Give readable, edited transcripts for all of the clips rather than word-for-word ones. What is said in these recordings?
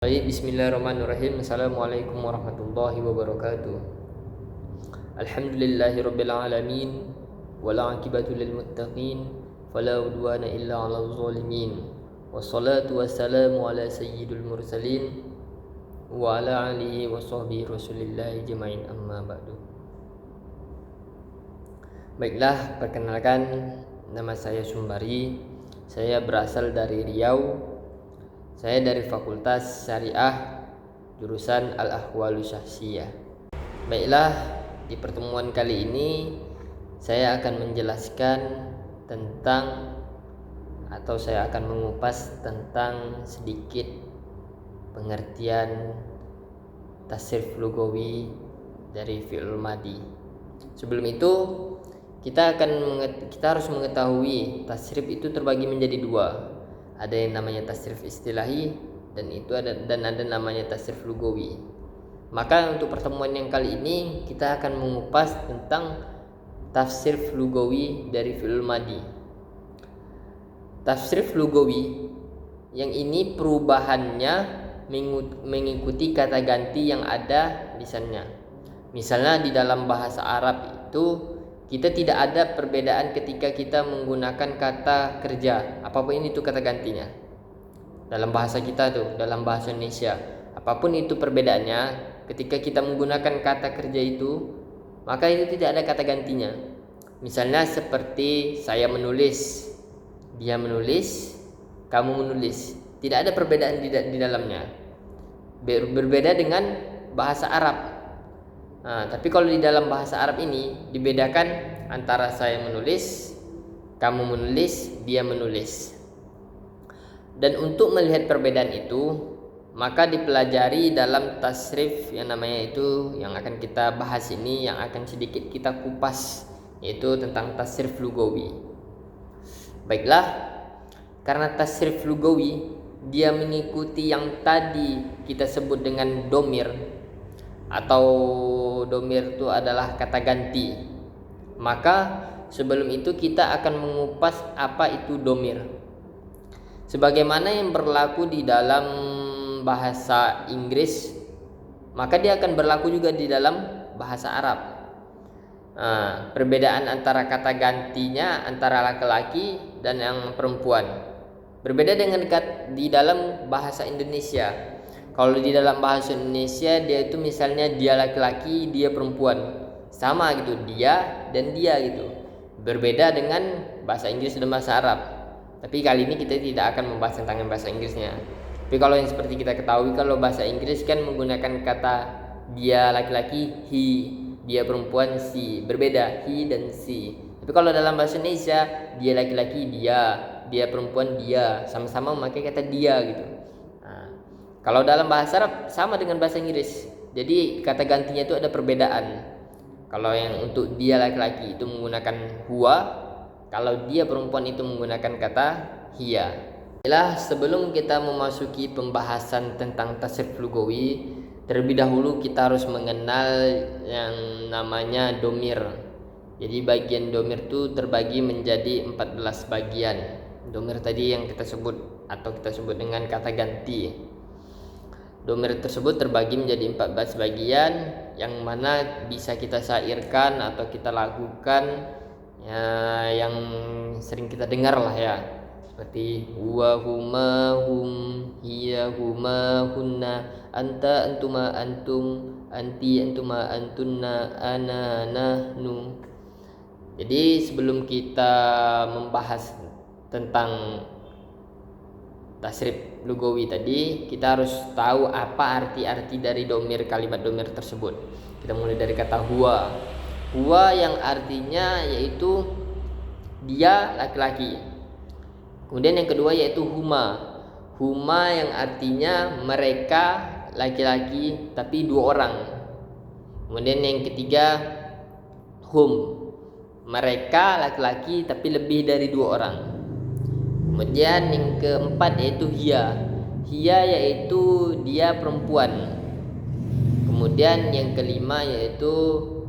Baik, bismillahirrahmanirrahim. Assalamualaikum warahmatullahi wabarakatuh. Alhamdulillahirabbil alamin wal 'aqibatu lil muttaqin fala udwana illa 'alal zalimin. Wassalatu wassalamu ala sayyidil mursalin wa ala alihi wa sahbihi rasulillahi jama'in amma ba'du. Baiklah, perkenalkan, nama saya Sumbari. Saya berasal dari Riau. Saya dari Fakultas Syariah jurusan Al-Ahwalu Syahsiyah. Baiklah, di pertemuan kali ini saya akan menjelaskan tentang atau saya akan mengupas tentang sedikit pengertian tasrif lugawi dari fi'il madi. Sebelum itu kita harus mengetahui tasrif itu terbagi menjadi dua. Ada yang namanya tasrif istilahi dan ada namanya tasrif lugawi. Maka untuk pertemuan yang kali ini kita akan mengupas tentang tasrif lugawi dari fi'il madi. Tasrif lugawi yang ini perubahannya mengikuti kata ganti yang ada lisannya. Misalnya di dalam bahasa Arab itu kita tidak ada perbedaan ketika kita menggunakan kata kerja, apapun itu kata gantinya. Dalam bahasa kita tuh, dalam bahasa Indonesia, apapun itu perbedaannya, ketika kita menggunakan kata kerja itu, maka itu tidak ada kata gantinya. Misalnya seperti saya menulis, dia menulis, kamu menulis. Tidak ada perbedaan di dalamnya. Berbeda dengan bahasa Arab. Nah, tapi kalau di dalam bahasa Arab ini dibedakan antara saya menulis, kamu menulis, dia menulis. Dan untuk melihat perbedaan itu, maka dipelajari dalam tasrif yang namanya itu yang akan kita bahas ini, yang akan sedikit kita kupas, yaitu tentang tasrif lugawi. Baiklah, karena tasrif lugawi dia mengikuti yang tadi kita sebut dengan domir, atau domir itu adalah kata ganti. Maka sebelum itu kita akan mengupas apa itu domir. Sebagaimana yang berlaku di dalam bahasa Inggris, maka dia akan berlaku juga di dalam bahasa Arab. Perbedaan antara kata gantinya antara laki-laki dan yang perempuan berbeda dengan di dalam bahasa Indonesia. Kalau di dalam bahasa Indonesia dia itu misalnya dia laki-laki, dia perempuan, sama gitu, dia dan dia gitu. Berbeda dengan bahasa Inggris dan bahasa Arab. Tapi kali ini kita tidak akan membahas tentang bahasa Inggrisnya. Tapi kalau yang seperti kita ketahui, kalau bahasa Inggris kan menggunakan kata dia laki-laki he, dia perempuan she, berbeda he dan she. Tapi kalau dalam bahasa Indonesia dia laki-laki dia perempuan dia, sama-sama memakai kata dia gitu. Kalau dalam bahasa Arab sama dengan bahasa Inggris. Jadi kata gantinya itu ada perbedaan. Kalau yang untuk dia laki-laki itu menggunakan huwa, kalau dia perempuan itu menggunakan kata hiya. Sebelum kita memasuki pembahasan tentang tasrif lugawi, terlebih dahulu kita harus mengenal yang namanya domir. Jadi bagian domir itu terbagi menjadi 14 bagian. Domir tadi yang kita sebut atau kita sebut dengan kata ganti. Domir tersebut terbagi menjadi 14 bagian yang mana bisa kita syairkan atau kita lakukan ya, yang sering kita dengar lah ya, seperti huwa huma hum, hiya huma hunna, anta antuma antum, anti antuma antunna, ana nahnu. Jadi sebelum kita membahas tentang tasrif lugawi tadi, kita harus tahu apa arti-arti dari domir, kalimat domir tersebut. Kita mulai dari kata huwa. Huwa yang artinya yaitu dia laki-laki. Kemudian yang kedua yaitu huma. Huma yang artinya mereka laki-laki tapi dua orang. Kemudian yang ketiga hum, mereka laki-laki tapi lebih dari dua orang. Kemudian yang keempat yaitu hiya. Hiya yaitu dia perempuan. Kemudian yang kelima yaitu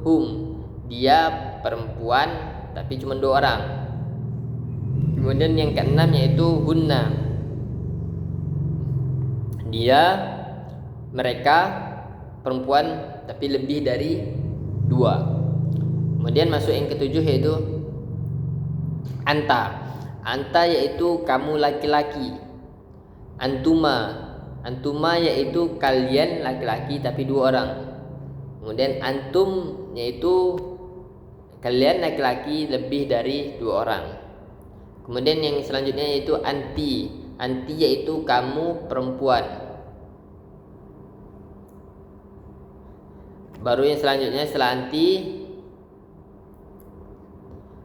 hum, dia perempuan tapi cuma dua orang. Kemudian yang keenam yaitu hunna, dia mereka perempuan tapi lebih dari 2. Kemudian masuk yang ketujuh yaitu anta. Anta yaitu kamu laki-laki. Antuma yaitu kalian laki-laki tapi 2 orang. Kemudian antum yaitu kalian laki-laki lebih dari 2 orang. Kemudian yang selanjutnya yaitu anti. Anti yaitu kamu perempuan. Baru yang selanjutnya setelah anti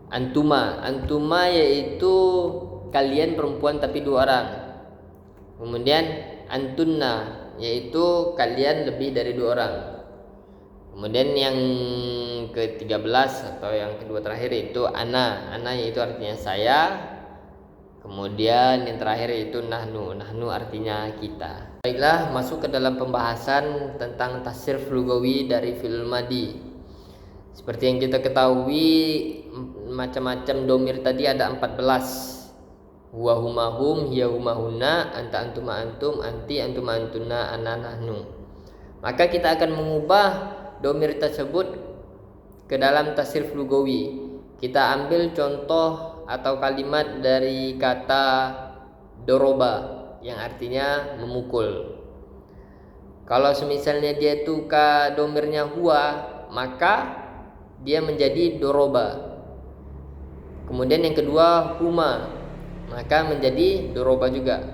Antuma yaitu kalian perempuan tapi 2 orang. Kemudian antunna yaitu kalian lebih dari 2 orang. Kemudian yang ke-13 atau yang kedua terakhir itu ana yaitu artinya saya. Kemudian yang terakhir itu nahnu artinya kita. Baiklah, masuk ke dalam pembahasan tentang tasrif lugawi dari fi'il madi. Seperti yang kita ketahui, macam-macam domir tadi ada 14. Huwa huma hum, hiya huma hunna, anta antuma antum, anti antuma antunna, ana nahnu. Maka kita akan mengubah domir tersebut ke dalam tasrif lugawi. Kita ambil contoh atau kalimat dari kata doroba yang artinya memukul. Kalau semisalnya dia itu domirnya huwa, maka dia menjadi doroba. Kemudian yang kedua huma, maka menjadi doroba juga.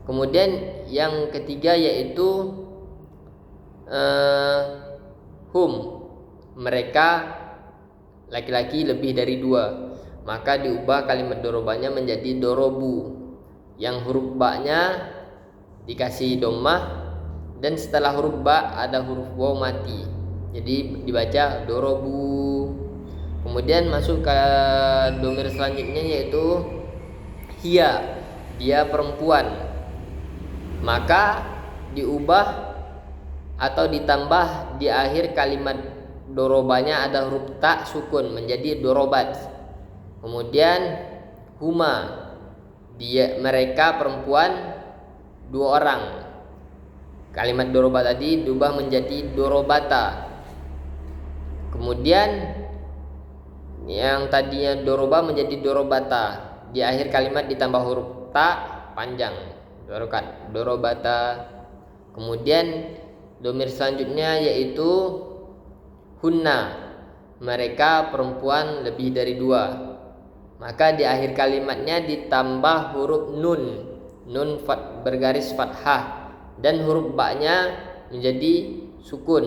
Kemudian yang ketiga yaitu hum, mereka laki-laki lebih dari 2, maka diubah kalimat dorobanya menjadi dorobu, yang huruf ba-nya dikasih dhammah dan setelah huruf ba ada huruf waw mati, jadi dibaca dorobu. Kemudian masuk ke domir selanjutnya yaitu hiya, dia perempuan, maka diubah atau ditambah di akhir kalimat dorobanya ada huruf ta sukun menjadi dorobat. Kemudian huma, mereka perempuan 2 orang. Kalimat dorobat tadi diubah menjadi dorobata. Kemudian yang tadinya doroba menjadi dorobata, di akhir kalimat ditambah huruf ta panjang, dorobata. Kemudian domir selanjutnya yaitu hunna, mereka perempuan lebih dari 2, maka di akhir kalimatnya ditambah huruf nun bergaris fathah dan huruf ba-nya menjadi sukun,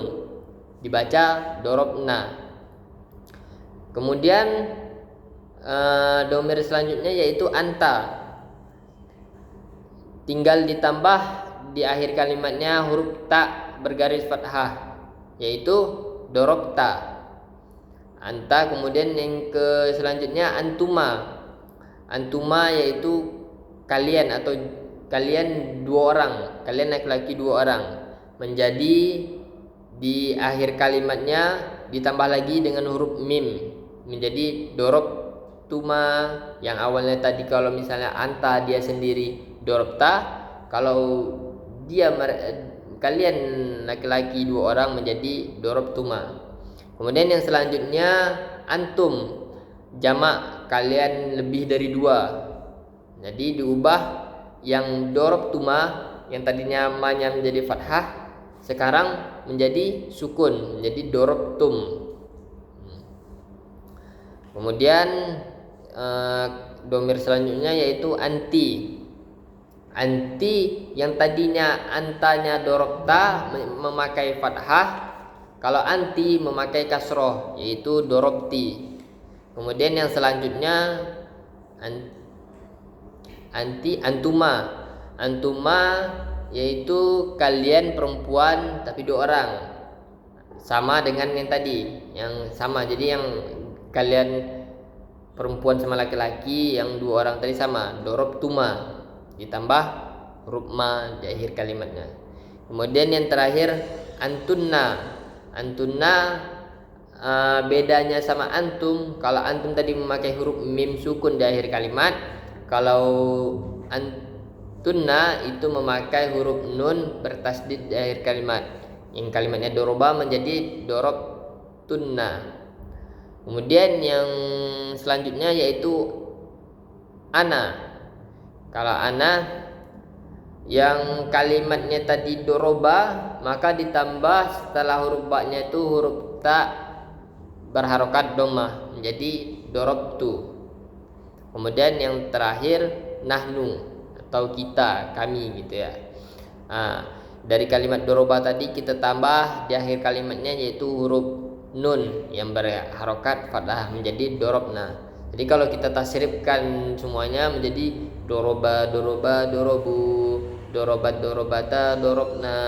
dibaca dorobna. Kemudian domir selanjutnya yaitu anta, tinggal ditambah di akhir kalimatnya huruf ta bergaris fathah yaitu dorobta. Anta. Kemudian yang ke selanjutnya antuma yaitu kalian atau kalian 2 orang, kalian laki-laki 2 orang, menjadi di akhir kalimatnya ditambah lagi dengan huruf mim menjadi dorobtuma. Yang awalnya tadi kalau misalnya anta dia sendiri dorobta, kalau dia kalian laki-laki 2 orang menjadi dorobtuma. Kemudian yang selanjutnya antum, jamak kalian lebih dari 2, jadi diubah yang dorobtuma yang tadinya ma-nya menjadi fathah sekarang menjadi sukun menjadi dorobtum. Kemudian domir selanjutnya yaitu anti yang tadinya antanya dorobta memakai fathah, kalau anti memakai kasroh yaitu dorobti. Kemudian yang selanjutnya antuma yaitu kalian perempuan tapi 2 orang, sama dengan yang tadi yang sama, jadi yang kalian perempuan sama laki-laki yang 2 orang tadi sama, dorobtuma ditambah huruf ma di akhir kalimatnya. Kemudian yang terakhir antunna bedanya sama antum, kalau antum tadi memakai huruf mim sukun di akhir kalimat, kalau Tunna itu memakai huruf nun bertasdid di akhir kalimat. Yang kalimatnya doroba menjadi dorob tunna. Kemudian yang selanjutnya yaitu ana. Kalau ana yang kalimatnya tadi doroba, maka ditambah setelah huruf ba-nya itu huruf ta berharokat dhammah menjadi dorobtu. Kemudian yang terakhir nahnu atau kita, kami gitu ya. Dari kalimat doroba tadi kita tambah di akhir kalimatnya yaitu huruf nun yang berharokat fathah menjadi dorobna. Jadi kalau kita tasrifkan semuanya menjadi doroba, doroba, dorobu, dorobat, dorobata, dorobna,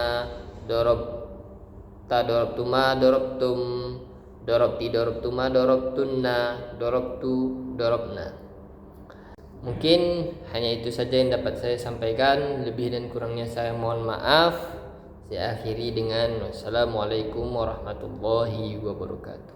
dorobta, dorobtuma, dorobtum, dorobti, dorobtuma, dorobtunna, dorobtu, dorobna. Mungkin hanya itu saja yang dapat saya sampaikan. Lebih dan kurangnya saya mohon maaf. Saya akhiri dengan wassalamualaikum warahmatullahi wabarakatuh.